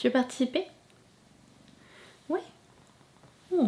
Tu veux participer? Ouais. Oh.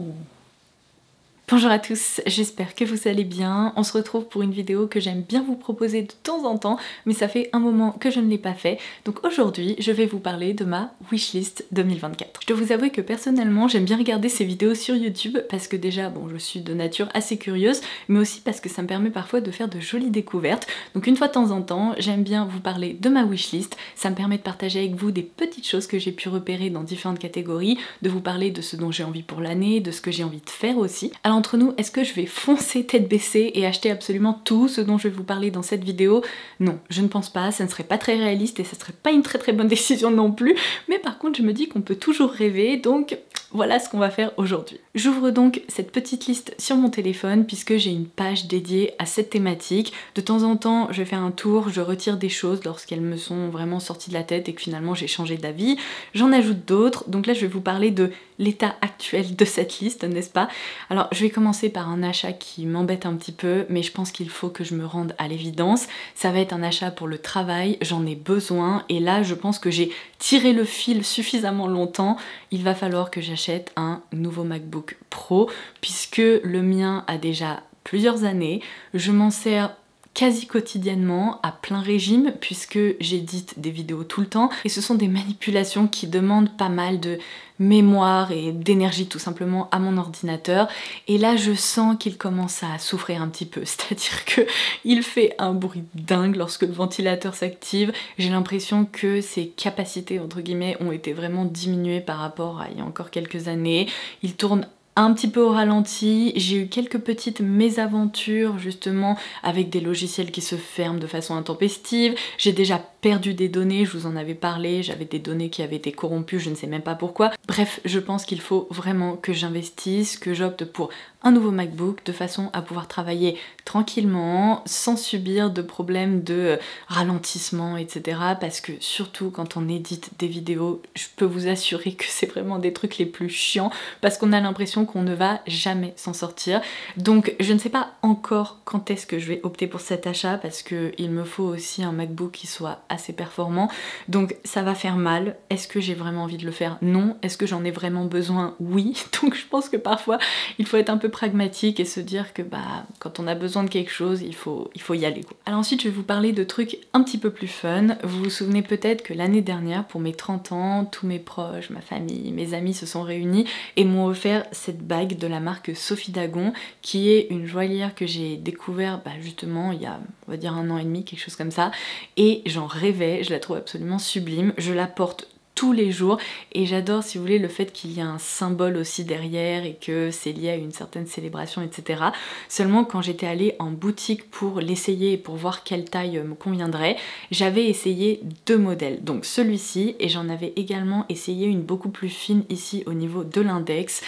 Bonjour à tous, j'espère que vous allez bien. On se retrouve pour une vidéo que j'aime bien vous proposer de temps en temps, mais ça fait un moment que je ne l'ai pas fait. Donc aujourd'hui, je vais vous parler de ma wishlist 2024. Je dois vous avouer que personnellement, j'aime bien regarder ces vidéos sur YouTube parce que déjà, bon, je suis de nature assez curieuse, mais aussi parce que ça me permet parfois de faire de jolies découvertes. Donc une fois de temps en temps, j'aime bien vous parler de ma wishlist. Ça me permet de partager avec vous des petites choses que j'ai pu repérer dans différentes catégories, de vous parler de ce dont j'ai envie pour l'année, de ce que j'ai envie de faire aussi. Alors entre nous, est-ce que je vais foncer tête baissée et acheter absolument tout ce dont je vais vous parler dans cette vidéo? Non, je ne pense pas, ça ne serait pas très réaliste et ça serait pas une très bonne décision non plus, mais par contre je me dis qu'on peut toujours rêver, donc voilà ce qu'on va faire aujourd'hui. J'ouvre donc cette petite liste sur mon téléphone puisque j'ai une page dédiée à cette thématique. De temps en temps, je fais un tour, je retire des choses lorsqu'elles me sont vraiment sorties de la tête et que finalement j'ai changé d'avis. J'en ajoute d'autres, donc là je vais vous parler de l'état actuel de cette liste, n'est-ce pas? Alors je vais commencer par un achat qui m'embête un petit peu, mais je pense qu'il faut que je me rende à l'évidence. Ça va être un achat pour le travail, j'en ai besoin, et là je pense que j'ai tiré le fil suffisamment longtemps. Il va falloir que j'achète un nouveau MacBook Pro, puisque le mien a déjà plusieurs années. Je m'en sers quasi quotidiennement à plein régime puisque j'édite des vidéos tout le temps et ce sont des manipulations qui demandent pas mal de mémoire et d'énergie tout simplement à mon ordinateur, et là je sens qu'il commence à souffrir un petit peu, c'est-à-dire que il fait un bruit dingue lorsque le ventilateur s'active. J'ai l'impression que ses capacités entre guillemets ont été vraiment diminuées par rapport à il y a encore quelques années. Il tourne un petit peu au ralenti, j'ai eu quelques petites mésaventures justement avec des logiciels qui se ferment de façon intempestive, j'ai déjà perdu des données, je vous en avais parlé, j'avais des données qui avaient été corrompues, je ne sais même pas pourquoi. Bref, je pense qu'il faut vraiment que j'investisse, que j'opte pour un nouveau MacBook de façon à pouvoir travailler tranquillement, sans subir de problèmes de ralentissement, etc. Parce que surtout quand on édite des vidéos, je peux vous assurer que c'est vraiment des trucs les plus chiants parce qu'on a l'impression qu'on ne va jamais s'en sortir. Donc je ne sais pas encore quand est-ce que je vais opter pour cet achat parce qu'il me faut aussi un MacBook qui soit assez performant. Donc ça va faire mal. Est-ce que j'ai vraiment envie de le faire? Non. Est-ce que j'en ai vraiment besoin? Oui. Donc je pense que parfois il faut être un peu pragmatique et se dire que bah quand on a besoin de quelque chose, il faut y aller quoi. Alors ensuite je vais vous parler de trucs un petit peu plus fun. Vous vous souvenez peut-être que l'année dernière, pour mes 30 ans, tous mes proches, ma famille, mes amis se sont réunis et m'ont offert cette bague de la marque Sophie Dagon, qui est une joaillière que j'ai découvert justement il y a on va dire 1 an et demi, quelque chose comme ça, et j'en rêvais, je la trouve absolument sublime, je la porte tous les jours et j'adore, si vous voulez, le fait qu'il y a un symbole aussi derrière et que c'est lié à une certaine célébration, etc. Seulement quand j'étais allée en boutique pour l'essayer et pour voir quelle taille me conviendrait, j'avais essayé 2 modèles, donc celui-ci, et j'en avais également essayé une beaucoup plus fine ici au niveau de l'index.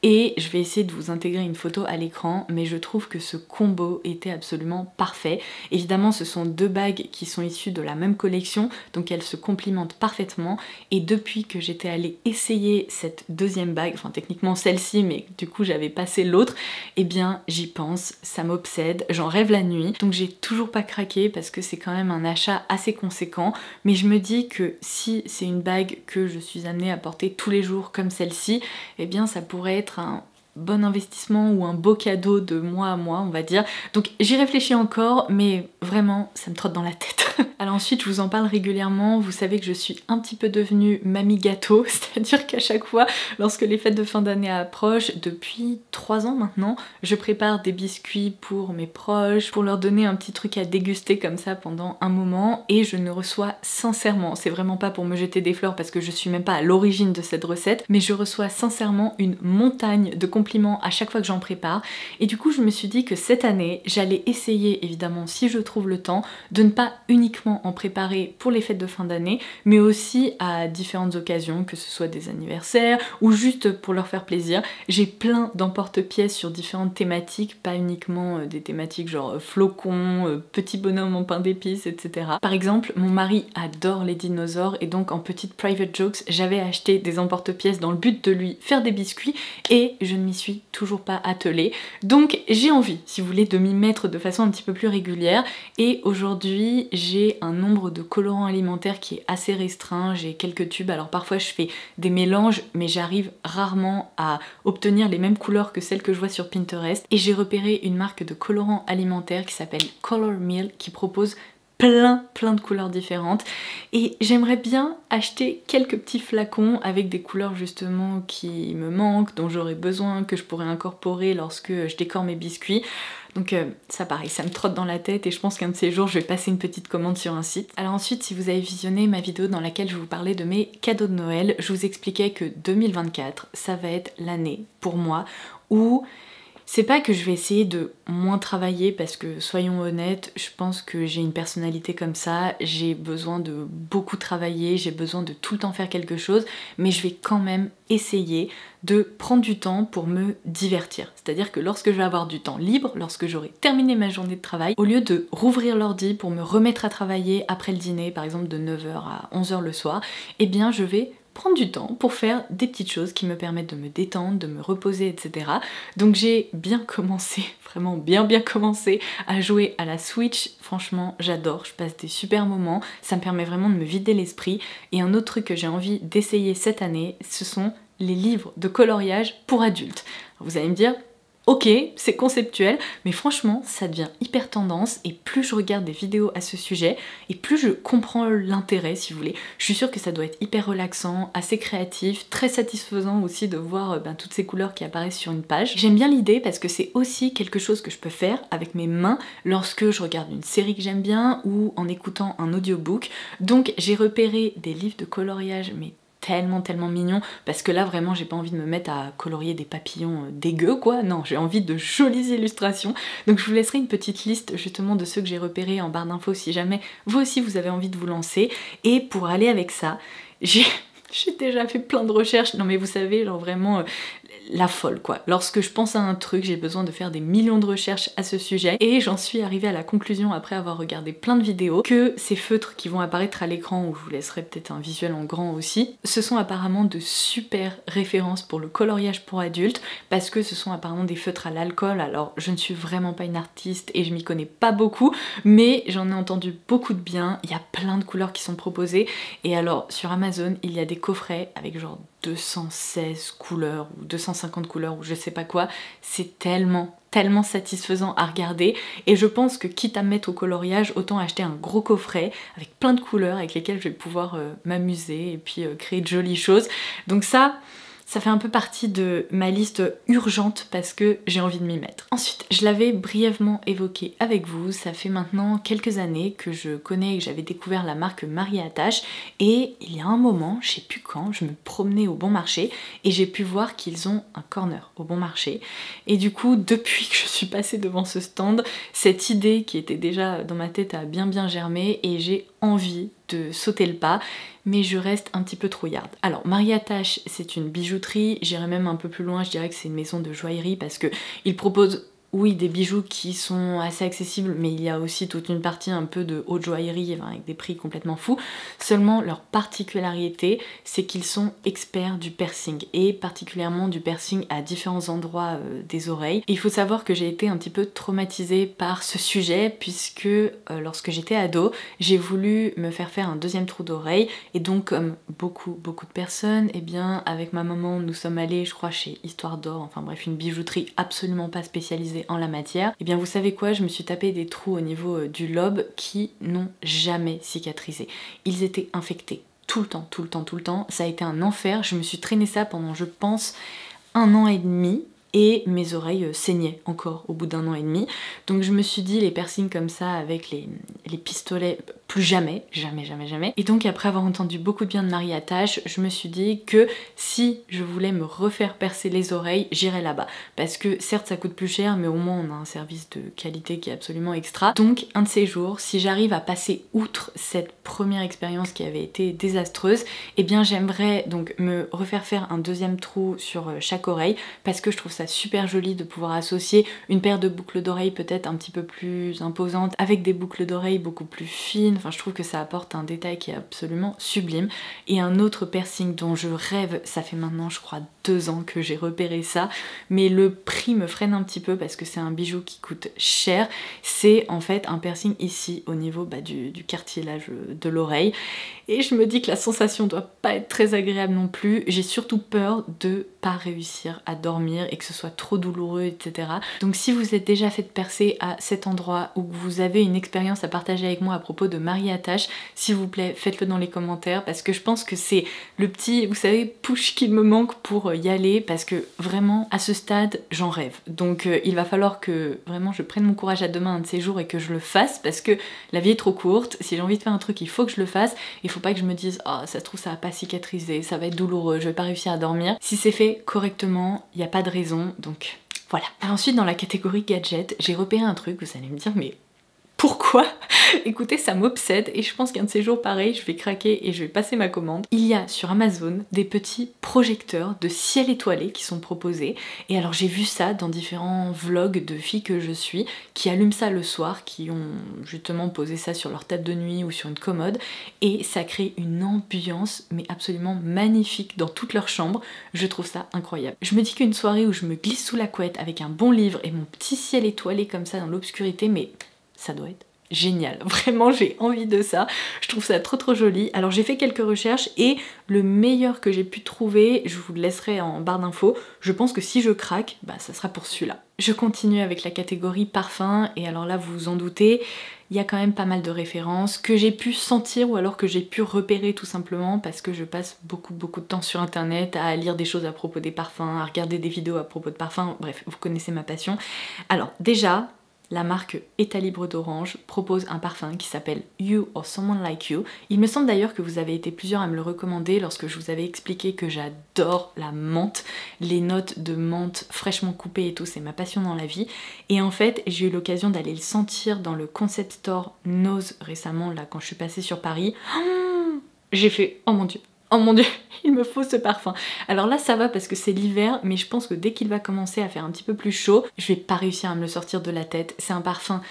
Et je vais essayer de vous intégrer une photo à l'écran, mais je trouve que ce combo était absolument parfait. Évidemment, ce sont 2 bagues qui sont issues de la même collection, donc elles se complimentent parfaitement. Et depuis que j'étais allée essayer cette deuxième bague, enfin techniquement celle-ci, mais du coup j'avais passé l'autre, eh bien j'y pense, ça m'obsède, j'en rêve la nuit. Donc j'ai toujours pas craqué parce que c'est quand même un achat assez conséquent, mais je me dis que si c'est une bague que je suis amenée à porter tous les jours comme celle-ci, eh bien ça pourrait être un bon investissement ou un beau cadeau de mois à mois, on va dire. Donc j'y réfléchis encore, mais vraiment ça me trotte dans la tête. Alors ensuite je vous en parle régulièrement, vous savez que je suis un petit peu devenue mamie gâteau, c'est-à-dire qu'à chaque fois lorsque les fêtes de fin d'année approchent, depuis 3 ans maintenant, je prépare des biscuits pour mes proches, pour leur donner un petit truc à déguster comme ça pendant un moment, et je ne reçois sincèrement, c'est vraiment pas pour me jeter des fleurs parce que je suis même pas à l'origine de cette recette, mais je reçois sincèrement une montagne de compliments à chaque fois que j'en prépare, et du coup je me suis dit que cette année j'allais essayer, évidemment si je trouve le temps, de ne pas uniquement en préparer pour les fêtes de fin d'année, mais aussi à différentes occasions, que ce soit des anniversaires ou juste pour leur faire plaisir. J'ai plein d'emporte-pièces sur différentes thématiques, pas uniquement des thématiques genre flocons, petits bonhommes en pain d'épices, etc. Par exemple, mon mari adore les dinosaures et donc en petite private jokes, j'avais acheté des emporte-pièces dans le but de lui faire des biscuits et je ne m'y suis toujours pas attelée. Donc j'ai envie, si vous voulez, de m'y mettre de façon un petit peu plus régulière, et aujourd'hui j'ai un nombre de colorants alimentaires qui est assez restreint, j'ai quelques tubes, alors parfois je fais des mélanges mais j'arrive rarement à obtenir les mêmes couleurs que celles que je vois sur Pinterest et j'ai repéré une marque de colorants alimentaires qui s'appelle Color Mill qui propose plein de couleurs différentes et j'aimerais bien acheter quelques petits flacons avec des couleurs justement qui me manquent, dont j'aurais besoin, que je pourrais incorporer lorsque je décore mes biscuits. Donc ça pareil, ça me trotte dans la tête et je pense qu'un de ces jours je vais passer une petite commande sur un site. Alors ensuite, si vous avez visionné ma vidéo dans laquelle je vous parlais de mes cadeaux de Noël, je vous expliquais que 2024 ça va être l'année pour moi où c'est pas que je vais essayer de moins travailler parce que soyons honnêtes, je pense que j'ai une personnalité comme ça, j'ai besoin de beaucoup travailler, j'ai besoin de tout le temps faire quelque chose, mais je vais quand même essayer de prendre du temps pour me divertir. C'est-à-dire que lorsque je vais avoir du temps libre, lorsque j'aurai terminé ma journée de travail, au lieu de rouvrir l'ordi pour me remettre à travailler après le dîner, par exemple de 9 h à 11 h le soir, eh bien je vais prendre du temps pour faire des petites choses qui me permettent de me détendre, de me reposer, etc. Donc j'ai bien commencé, vraiment bien commencé à jouer à la Switch. Franchement, j'adore, je passe des super moments, ça me permet vraiment de me vider l'esprit. Et un autre truc que j'ai envie d'essayer cette année, ce sont les livres de coloriage pour adultes. Vous allez me dire, ok, c'est conceptuel, mais franchement, ça devient hyper tendance et plus je regarde des vidéos à ce sujet et plus je comprends l'intérêt, si vous voulez. Je suis sûre que ça doit être hyper relaxant, assez créatif, très satisfaisant aussi de voir toutes ces couleurs qui apparaissent sur une page. J'aime bien l'idée parce que c'est aussi quelque chose que je peux faire avec mes mains lorsque je regarde une série que j'aime bien ou en écoutant un audiobook. Donc j'ai repéré des livres de coloriage, mais tellement mignon parce que là vraiment j'ai pas envie de me mettre à colorier des papillons dégueux quoi, non j'ai envie de jolies illustrations. Donc je vous laisserai une petite liste justement de ceux que j'ai repérés en barre d'infos si jamais vous aussi vous avez envie de vous lancer. Et pour aller avec ça, j'ai déjà fait plein de recherches, non mais vous savez genre vraiment la folle quoi. Lorsque je pense à un truc, j'ai besoin de faire des millions de recherches à ce sujet et j'en suis arrivée à la conclusion après avoir regardé plein de vidéos que ces feutres qui vont apparaître à l'écran, où je vous laisserai peut-être un visuel en grand aussi, ce sont apparemment de super références pour le coloriage pour adultes parce que ce sont apparemment des feutres à l'alcool. Alors je ne suis vraiment pas une artiste et je m'y connais pas beaucoup mais j'en ai entendu beaucoup de bien, il y a plein de couleurs qui sont proposées et alors sur Amazon il y a des coffrets avec genre 216 couleurs ou 250 couleurs ou je sais pas quoi, c'est tellement satisfaisant à regarder et je pense que quitte à me mettre au coloriage, autant acheter un gros coffret avec plein de couleurs avec lesquelles je vais pouvoir m'amuser et puis créer de jolies choses. Donc ça fait un peu partie de ma liste urgente parce que j'ai envie de m'y mettre. Ensuite, je l'avais brièvement évoqué avec vous, ça fait maintenant quelques années que je connais et que j'avais découvert la marque Marie Attache et il y a un moment, je sais plus quand, je me promenais au Bon Marché et j'ai pu voir qu'ils ont un corner au Bon Marché et du coup, depuis que je suis passée devant ce stand, cette idée qui était déjà dans ma tête a bien germé et j'ai envie de sauter le pas, mais je reste un petit peu trouillarde. Alors Marie Attache c'est une bijouterie, j'irai même un peu plus loin, je dirais que c'est une maison de joaillerie parce que ils proposent oui des bijoux qui sont assez accessibles mais il y a aussi toute une partie un peu de haute joaillerie avec des prix complètement fous. Seulement leur particularité c'est qu'ils sont experts du piercing et particulièrement du piercing à différents endroits des oreilles. Et il faut savoir que j'ai été un petit peu traumatisée par ce sujet puisque lorsque j'étais ado j'ai voulu me faire un deuxième trou d'oreille et donc comme beaucoup de personnes, et bien avec ma maman nous sommes allés je crois chez Histoire d'Or, enfin bref une bijouterie absolument pas spécialisée en la matière. Et bien vous savez quoi, je me suis tapé des trous au niveau du lobe qui n'ont jamais cicatrisé. Ils étaient infectés tout le temps. Ça a été un enfer, je me suis traîné ça pendant je pense 1 an et demi et mes oreilles saignaient encore au bout d'1 an et demi. Donc je me suis dit les piercings comme ça avec les pistolets, plus jamais. Et donc après avoir entendu beaucoup de bien de Marie Attache, je me suis dit que si je voulais me refaire percer les oreilles, j'irais là-bas. Parce que certes ça coûte plus cher, mais au moins on a un service de qualité qui est absolument extra. Donc un de ces jours, si j'arrive à passer outre cette première expérience qui avait été désastreuse, eh bien j'aimerais donc me refaire faire un deuxième trou sur chaque oreille, parce que je trouve ça super joli de pouvoir associer une paire de boucles d'oreilles peut-être un petit peu plus imposantes avec des boucles d'oreilles beaucoup plus fines. enfin je trouve que ça apporte un détail qui est absolument sublime. Et un autre piercing dont je rêve, ça fait maintenant je crois 2 ans que j'ai repéré ça, mais le prix me freine un petit peu parce que c'est un bijou qui coûte cher. C'est en fait un piercing ici au niveau du cartilage de l'oreille, et je me dis que la sensation doit pas être très agréable non plus. J'ai surtout peur de pas réussir à dormir et que ce soit trop douloureux, etc. Donc si vous êtes déjà fait percer à cet endroit ou que vous avez une expérience à partager avec moi à propos de marie-attache, s'il vous plaît faites-le dans les commentaires, parce que je pense que c'est le petit, vous savez, push qu'il me manque pour y aller, parce que vraiment à ce stade j'en rêve. Donc il va falloir que vraiment je prenne mon courage à deux mains un de ces jours et que je le fasse, parce que la vie est trop courte. Si j'ai envie de faire un truc, il faut que je le fasse. Il faut pas que je me dise oh ça se trouve ça va pas cicatriser, ça va être douloureux, je vais pas réussir à dormir. Si c'est fait correctement, il n'y a pas de raison, donc voilà. Ensuite dans la catégorie gadget, j'ai repéré un truc, vous allez me dire mais pourquoi? Écoutez, ça m'obsède et je pense qu'un de ces jours pareil, je vais craquer et je vais passer ma commande. Il y a sur Amazon des petits projecteurs de ciel étoilé qui sont proposés. Et alors j'ai vu ça dans différents vlogs de filles que je suis qui allument ça le soir, qui ont justement posé ça sur leur table de nuit ou sur une commode. Et ça crée une ambiance mais absolument magnifique dans toute leur chambre. Je trouve ça incroyable. Je me dis qu'une soirée où je me glisse sous la couette avec un bon livre et mon petit ciel étoilé comme ça dans l'obscurité, mais ça doit être génial, vraiment j'ai envie de ça, je trouve ça trop joli. Alors j'ai fait quelques recherches et le meilleur que j'ai pu trouver, je vous le laisserai en barre d'infos, je pense que si je craque, bah ça sera pour celui-là. Je continue avec la catégorie parfum et alors là vous vous en doutez, il y a quand même pas mal de références que j'ai pu sentir ou alors que j'ai pu repérer tout simplement parce que je passe beaucoup de temps sur internet à lire des choses à propos des parfums, à regarder des vidéos à propos de parfums, bref, vous connaissez ma passion. Alors déjà, la marque État Libre d'Orange propose un parfum qui s'appelle You or Someone Like You. Il me semble d'ailleurs que vous avez été plusieurs à me le recommander lorsque je vous avais expliqué que j'adore la menthe. Les notes de menthe fraîchement coupées et tout, c'est ma passion dans la vie. Et en fait, j'ai eu l'occasion d'aller le sentir dans le concept store Nose récemment, là, quand je suis passée sur Paris. J'ai fait « Oh mon dieu, il me faut ce parfum !» Alors là ça va parce que c'est l'hiver, mais je pense que dès qu'il va commencer à faire un petit peu plus chaud, je vais pas réussir à me le sortir de la tête. C'est un parfum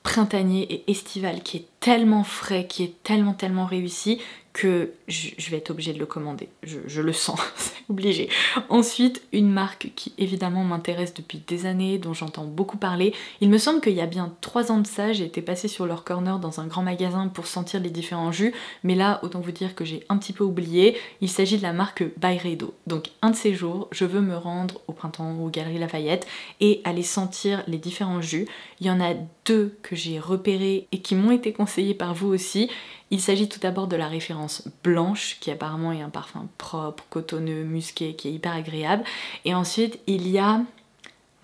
printanier et estival qui est tellement frais, qui est tellement réussi que je vais être obligée de le commander. Je le sens, c'est obligé. Ensuite, une marque qui évidemment m'intéresse depuis des années, dont j'entends beaucoup parler. Il me semble qu'il y a bien 3 ans de ça, j'ai été passée sur leur corner dans un grand magasin pour sentir les différents jus, mais là, autant vous dire que j'ai un petit peu oublié. Il s'agit de la marque Byredo. Donc un de ces jours, je veux me rendre au printemps aux Galeries Lafayette et aller sentir les différents jus. Il y en a 2 que j'ai repérés et qui m'ont été conseillés par vous aussi. Il s'agit tout d'abord de la référence blanche, qui apparemment est un parfum propre, cotonneux, musqué, qui est hyper agréable. Et ensuite, il y a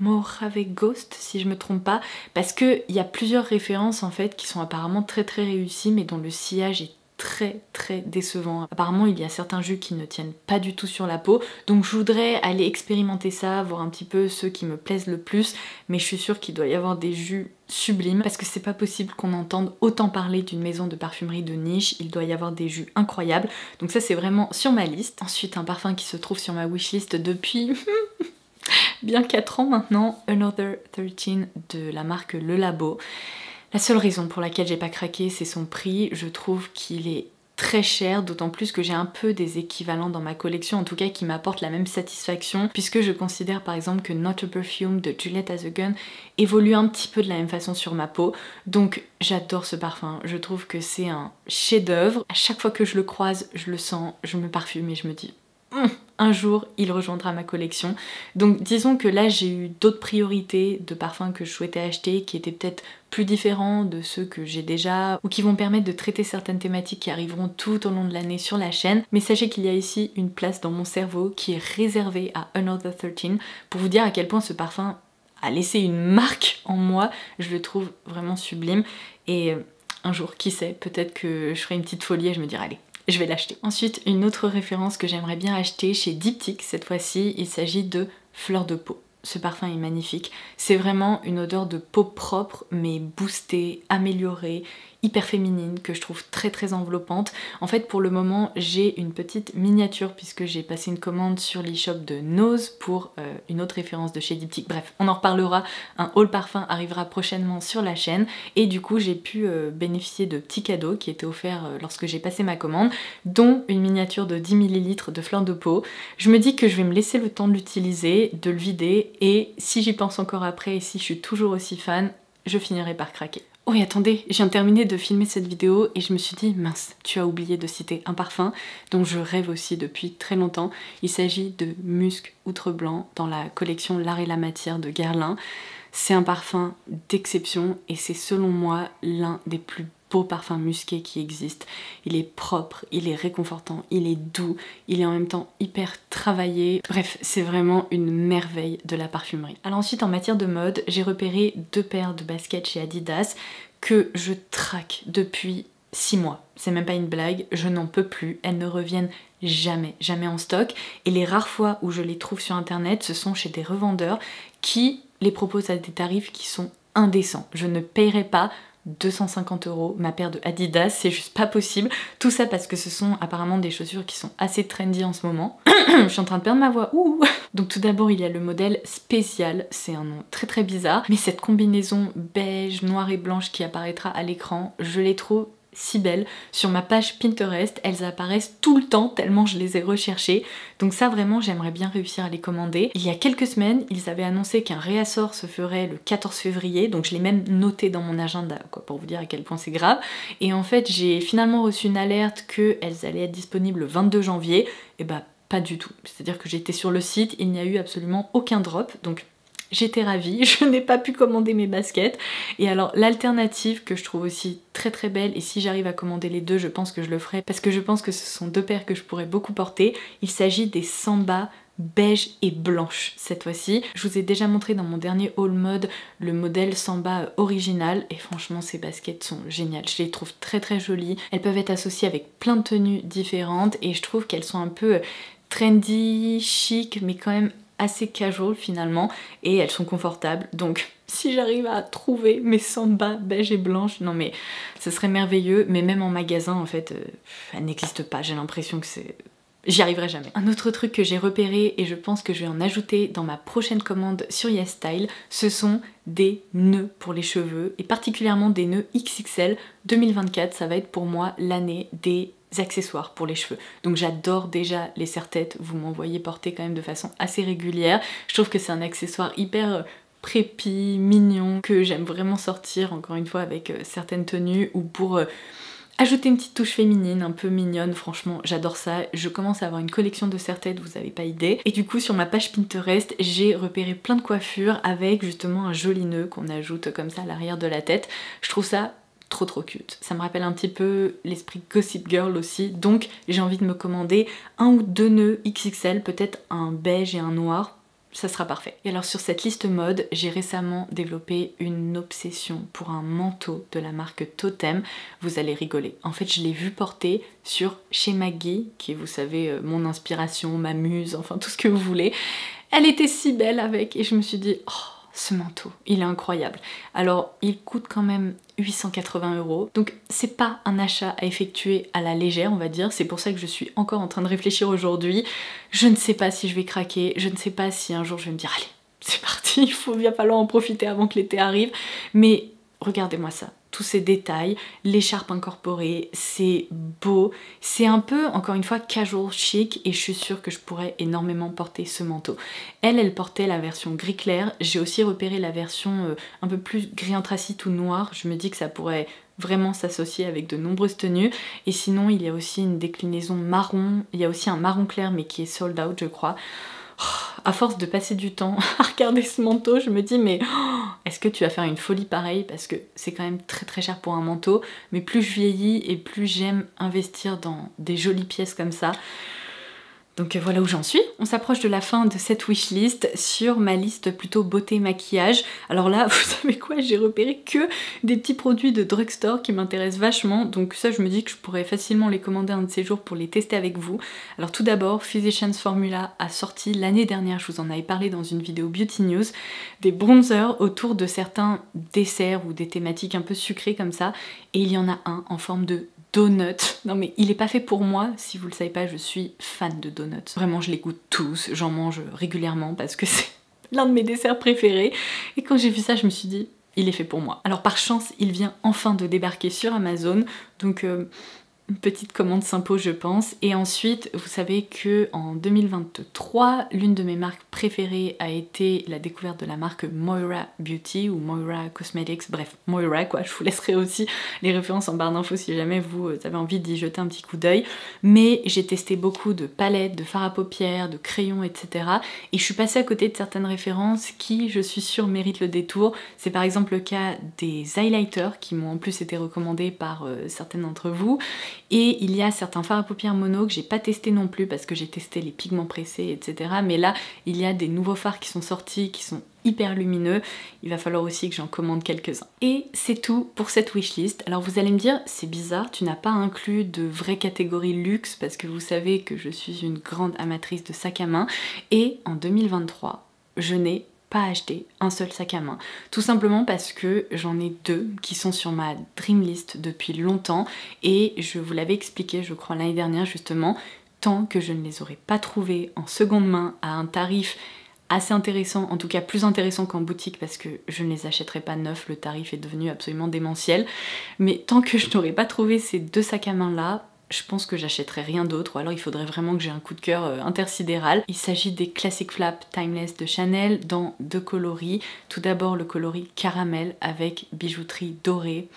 Mojave Ghost, si je me trompe pas, parce qu'il y a plusieurs références en fait qui sont apparemment très réussies, mais dont le sillage est très décevant. Apparemment il y a certains jus qui ne tiennent pas du tout sur la peau, donc je voudrais aller expérimenter ça, voir un petit peu ceux qui me plaisent le plus, mais je suis sûre qu'il doit y avoir des jus sublimes parce que c'est pas possible qu'on entende autant parler d'une maison de parfumerie de niche. Il doit y avoir des jus incroyables, donc ça c'est vraiment sur ma liste. Ensuite un parfum qui se trouve sur ma wishlist depuis bien 4 ans maintenant, Another 13 de la marque Le Labo. La seule raison pour laquelle j'ai pas craqué, c'est son prix. Je trouve qu'il est très cher, d'autant plus que j'ai un peu des équivalents dans ma collection, en tout cas qui m'apportent la même satisfaction, puisque je considère par exemple que Not a Perfume de Juliette Has a Gun évolue un petit peu de la même façon sur ma peau. Donc j'adore ce parfum, je trouve que c'est un chef-d'œuvre. À chaque fois que je le croise, je le sens, je me parfume et je me dis un jour il rejoindra ma collection. Donc disons que là j'ai eu d'autres priorités de parfums que je souhaitais acheter qui étaient peut-être plus différents de ceux que j'ai déjà ou qui vont permettre de traiter certaines thématiques qui arriveront tout au long de l'année sur la chaîne. Mais sachez qu'il y a ici une place dans mon cerveau qui est réservée à Another 13 pour vous dire à quel point ce parfum a laissé une marque en moi. Je le trouve vraiment sublime et un jour, qui sait, peut-être que je ferai une petite folie et je me dirai allez, je vais l'acheter. Ensuite, une autre référence que j'aimerais bien acheter chez Diptyque, cette fois-ci, il s'agit de Fleur de peau. Ce parfum est magnifique. C'est vraiment une odeur de peau propre, mais boostée, améliorée. hyper féminine que je trouve très très enveloppante. En fait pour le moment j'ai une petite miniature puisque j'ai passé une commande sur l'e-shop de Nose pour une autre référence de chez Diptyque. Bref, on en reparlera, un haul parfum arrivera prochainement sur la chaîne et du coup j'ai pu bénéficier de petits cadeaux qui étaient offerts lorsque j'ai passé ma commande, dont une miniature de 10 ml de Fleur de Peau. Je me dis que je vais me laisser le temps de l'utiliser, de le vider, et si j'y pense encore après et si je suis toujours aussi fan, je finirai par craquer. Oui, attendez, je viens de terminer de filmer cette vidéo et je me suis dit, mince, tu as oublié de citer un parfum dont je rêve aussi depuis très longtemps. Il s'agit de Musc Outre Blanc dans la collection L'Art et la Matière de Guerlain. C'est un parfum d'exception et c'est selon moi l'un des plus beau parfum musqué qui existe. Il est propre, il est réconfortant, il est doux, il est en même temps hyper travaillé. Bref, c'est vraiment une merveille de la parfumerie. Alors ensuite, en matière de mode, j'ai repéré 2 paires de baskets chez Adidas que je traque depuis 6 mois. C'est même pas une blague, je n'en peux plus. Elles ne reviennent jamais, jamais en stock. Et les rares fois où je les trouve sur internet, ce sont chez des revendeurs qui les proposent à des tarifs qui sont indécents. Je ne paierai pas 250 € ma paire de Adidas, c'est juste pas possible. Tout ça parce que ce sont apparemment des chaussures qui sont assez trendy en ce moment. Je suis en train de perdre ma voix, ouh. Donc tout d'abord il y a le modèle spécial, c'est un nom très très bizarre, mais cette combinaison beige, noire et blanche qui apparaîtra à l'écran, je les trouve si belles. Sur ma page Pinterest, elles apparaissent tout le temps tellement je les ai recherchées. Donc ça vraiment j'aimerais bien réussir à les commander. Il y a quelques semaines, ils avaient annoncé qu'un réassort se ferait le 14 février, donc je l'ai même noté dans mon agenda quoi, pour vous dire à quel point c'est grave. Et en fait j'ai finalement reçu une alerte qu'elles allaient être disponibles le 22 janvier, et bah pas du tout. C'est-à-dire que j'étais sur le site, il n'y a eu absolument aucun drop, donc j'étais ravie, je n'ai pas pu commander mes baskets. Et alors l'alternative que je trouve aussi très très belle, et si j'arrive à commander les deux, je pense que je le ferai, parce que je pense que ce sont 2 paires que je pourrais beaucoup porter. Il s'agit des Samba beige et blanche cette fois-ci. Je vous ai déjà montré dans mon dernier haul mode le modèle Samba original et franchement ces baskets sont géniales. Je les trouve très très jolies. Elles peuvent être associées avec plein de tenues différentes et je trouve qu'elles sont un peu trendy, chic, mais quand même assez casual finalement, et elles sont confortables. Donc si j'arrive à trouver mes Samba beige et blanche, non mais ce serait merveilleux. Mais même en magasin en fait elles n'existent pas, j'ai l'impression que c'est... J'y arriverai jamais. Un autre truc que j'ai repéré et je pense que je vais en ajouter dans ma prochaine commande sur YesStyle, ce sont des nœuds pour les cheveux et particulièrement des nœuds XXL. 2024, ça va être pour moi l'année des accessoires pour les cheveux. Donc j'adore déjà les serre-têtes, vous m'en voyez porter quand même de façon assez régulière. Je trouve que c'est un accessoire hyper prépi, mignon, que j'aime vraiment sortir encore une fois avec certaines tenues ou pour... ajouter une petite touche féminine, un peu mignonne, franchement j'adore ça. Je commence à avoir une collection de serre-têtes, vous avez pas idée. Et du coup sur ma page Pinterest, j'ai repéré plein de coiffures avec justement un joli nœud qu'on ajoute comme ça à l'arrière de la tête. Je trouve ça trop trop cute. Ça me rappelle un petit peu l'esprit Gossip Girl aussi, donc j'ai envie de me commander 1 ou 2 nœuds XXL, peut-être un beige et un noir. Ça sera parfait. Et alors sur cette liste mode, j'ai récemment développé une obsession pour un manteau de la marque Totem. Vous allez rigoler. En fait, je l'ai vu porter sur Chez Maggie, qui est, vous savez, mon inspiration, ma muse, enfin tout ce que vous voulez. Elle était si belle avec et je me suis dit, oh, ce manteau, il est incroyable. Alors, il coûte quand même 880 €, donc c'est pas un achat à effectuer à la légère on va dire, c'est pour ça que je suis encore en train de réfléchir aujourd'hui. Je ne sais pas si je vais craquer, je ne sais pas si un jour je vais me dire allez c'est parti, il faut bien falloir en profiter avant que l'été arrive, mais regardez-moi ça, tous ces détails, l'écharpe incorporée, c'est beau, c'est un peu encore une fois casual chic et je suis sûre que je pourrais énormément porter ce manteau. Elle portait la version gris clair, j'ai aussi repéré la version un peu plus gris anthracite ou noir, je me dis que ça pourrait vraiment s'associer avec de nombreuses tenues. Et sinon il y a aussi une déclinaison marron, il y a aussi un marron clair mais qui est sold out je crois. À force de passer du temps à regarder ce manteau, je me dis mais est-ce que tu vas faire une folie pareille, parce que c'est quand même très très cher pour un manteau, mais plus je vieillis et plus j'aime investir dans des jolies pièces comme ça. Donc voilà où j'en suis. On s'approche de la fin de cette wishlist sur ma liste plutôt beauté maquillage. Alors là, vous savez quoi, j'ai repéré que des petits produits de drugstore qui m'intéressent vachement. Donc ça, je me dis que je pourrais facilement les commander un de ces jours pour les tester avec vous. Alors tout d'abord, Physicians Formula a sorti l'année dernière, je vous en avais parlé dans une vidéo Beauty News, des bronzers autour de certains desserts ou des thématiques un peu sucrées comme ça. Et il y en a un en forme de donut. Non mais il est pas fait pour moi, si vous le savez pas, je suis fan de donuts. Vraiment, je les goûte tous, j'en mange régulièrement parce que c'est l'un de mes desserts préférés. Et quand j'ai vu ça, je me suis dit, il est fait pour moi. Alors par chance, il vient enfin de débarquer sur Amazon, donc une petite commande s'impose je pense. Et ensuite, vous savez que en 2023, l'une de mes marques préférées a été la découverte de la marque Moira Beauty ou Moira Cosmetics, bref, Moira quoi, je vous laisserai aussi les références en barre d'infos si jamais vous avez envie d'y jeter un petit coup d'œil. Mais j'ai testé beaucoup de palettes, de fards à paupières, de crayons, etc. Et je suis passée à côté de certaines références qui, je suis sûre, méritent le détour. C'est par exemple le cas des highlighters qui m'ont en plus été recommandés par certaines d'entre vous. Et il y a certains fards à paupières mono que j'ai pas testé non plus parce que j'ai testé les pigments pressés, etc. Mais là, il y a des nouveaux fards qui sont sortis, qui sont hyper lumineux. Il va falloir aussi que j'en commande quelques-uns. Et c'est tout pour cette wishlist. Alors vous allez me dire, c'est bizarre, tu n'as pas inclus de vraie catégorie luxe parce que vous savez que je suis une grande amatrice de sacs à main. Et en 2023, je n'ai pas acheté un seul sac à main, tout simplement parce que j'en ai deux qui sont sur ma dream list depuis longtemps et je vous l'avais expliqué je crois l'année dernière justement, tant que je ne les aurais pas trouvés en seconde main à un tarif assez intéressant, en tout cas plus intéressant qu'en boutique parce que je ne les achèterai pas neufs, le tarif est devenu absolument démentiel, mais tant que je n'aurais pas trouvé ces deux sacs à main là, je pense que j'achèterai rien d'autre, ou alors il faudrait vraiment que j'ai un coup de cœur intersidéral. Il s'agit des Classic Flap Timeless de Chanel dans deux coloris. Tout d'abord le coloris caramel avec bijouterie dorée.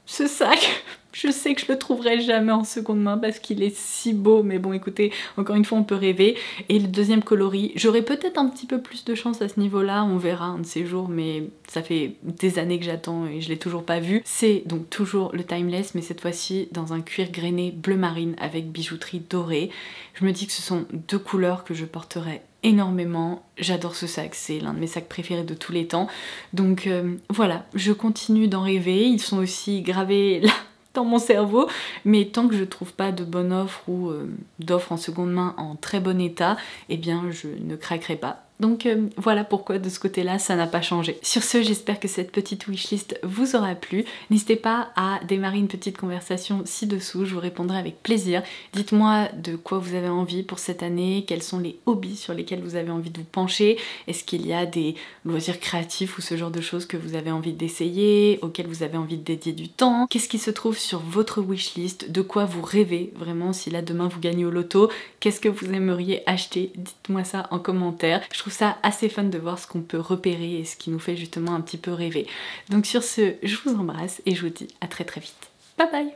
Ce sac, je sais que je le trouverai jamais en seconde main parce qu'il est si beau, mais bon écoutez, encore une fois on peut rêver. Et le deuxième coloris, j'aurai peut-être un petit peu plus de chance à ce niveau-là, on verra un de ces jours, mais ça fait des années que j'attends et je l'ai toujours pas vu. C'est donc toujours le Timeless, mais cette fois-ci dans un cuir grainé bleu marine avec bijouterie dorée. Je me dis que ce sont deux couleurs que je porterai énormément, j'adore ce sac, c'est l'un de mes sacs préférés de tous les temps, donc voilà, je continue d'en rêver, ils sont aussi gravés là dans mon cerveau, mais tant que je trouve pas de bonne offre ou d'offre en seconde main en très bon état, eh bien je ne craquerai pas. Donc voilà pourquoi de ce côté-là ça n'a pas changé. Sur ce, j'espère que cette petite wishlist vous aura plu. N'hésitez pas à démarrer une petite conversation ci-dessous, je vous répondrai avec plaisir. Dites-moi de quoi vous avez envie pour cette année, quels sont les hobbies sur lesquels vous avez envie de vous pencher, est-ce qu'il y a des loisirs créatifs ou ce genre de choses que vous avez envie d'essayer, auxquels vous avez envie de dédier du temps, qu'est-ce qui se trouve sur votre wishlist, de quoi vous rêvez vraiment si là demain vous gagnez au loto, qu'est-ce que vous aimeriez acheter, dites-moi ça en commentaire. Je trouve ça assez fun de voir ce qu'on peut repérer et ce qui nous fait justement un petit peu rêver. Donc sur ce, je vous embrasse et je vous dis à très très vite. Bye bye!